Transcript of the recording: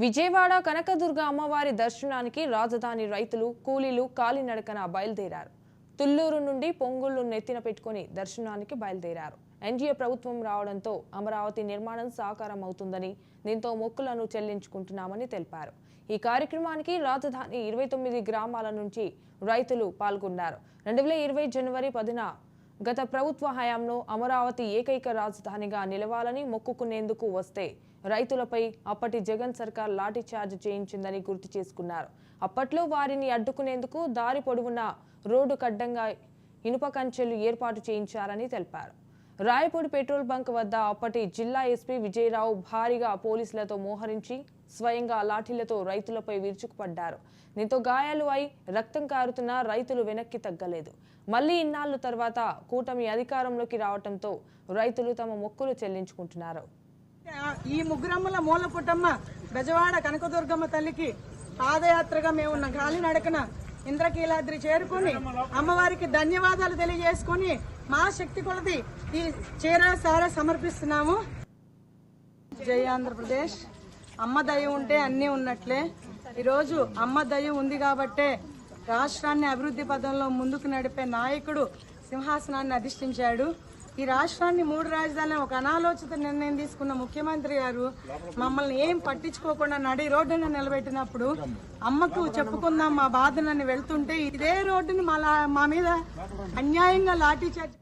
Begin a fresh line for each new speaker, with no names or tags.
విజయవాడ కనకదుర్గ అమ్మవారి దర్శనానికి రాజధాని రైతులు కూలీలు కాలినడకన బయలుదేరారు. తుళ్లూరు నుండి పొంగుళ్లు నెత్తిన పెట్టుకుని దర్శనానికి బయలుదేరారు. ఎన్డీఏ ప్రభుత్వం రావడంతో అమరావతి నిర్మాణం సాకారం అవుతుందని, దీంతో మొక్కులను చెల్లించుకుంటున్నామని తెలిపారు. ఈ కార్యక్రమానికి రాజధాని 29 గ్రామాల నుంచి రైతులు పాల్గొన్నారు. 2020 జనవరి 10న గత ప్రభుత్వ హయాంలో అమరావతి ఏకైక రాజధానిగా నిలవాలని మొక్కుకునేందుకు వస్తే రైతులపై అప్పటి జగన్ సర్కార్ లాఠీ చార్జ్ చేయించిందని గుర్తు చేసుకున్నారు. అప్పట్లో వారిని అడ్డుకునేందుకు దారి పొడవునా రోడ్డు కడ్డంగా ఇనుప కంచెలు ఏర్పాటు చేయించారని తెలిపారు. రాయపూడి పెట్రోల్ బంక్ వద్ద అప్పటి జిల్లా ఎస్పీ విజయరావు భారీగా పోలీసులతో మోహరించి స్వయంగా లాఠీలతో రైతులపై విరుచుకుపడ్డారు. దీంతో గాయాలు అయి రక్తం కారుతున్న రైతులు వెనక్కి తగ్గలేదు. మళ్లీ ఇన్నాళ్ల తర్వాత కూటమి అధికారంలోకి రావడంతో రైతులు తమ మొక్కులు చెల్లించుకుంటున్నారు.
ఈ ముగ్గురమ్మల మూలపుటమ్మ బెజవాడ కనకదుర్గమ్మ తల్లికి పాదయాత్రగా మేము కాలినడకన ఇంద్రకీలాద్రి చేరుకుని అమ్మవారికి ధన్యవాదాలు తెలియజేసుకుని మా శక్తి కొలది ఈ చీర సారా సమర్పిస్తున్నాము. జై ఆంధ్రప్రదేశ్. అమ్మ దయ ఉంటే అన్నీ ఉన్నట్లే. ఈరోజు అమ్మ దయ ఉంది కాబట్టే రాష్ట్రాన్ని అభివృద్ధి పదంలో ముందుకు నడిపే నాయకుడు సింహాసనాన్ని అధిష్ఠించాడు. ఈ రాష్ట్రాన్ని 3 రాజధానులు ఒక అనాలోచిత నిర్ణయం తీసుకున్న ముఖ్యమంత్రి గారు మమ్మల్ని ఏం పట్టించుకోకుండా నడి రోడ్డును నిలబెట్టినప్పుడు అమ్మకు చెప్పుకుందాం మా బాధనని వెళ్తుంటే ఇదే రోడ్డును మా మీద అన్యాయంగా లాఠీ చార్జ్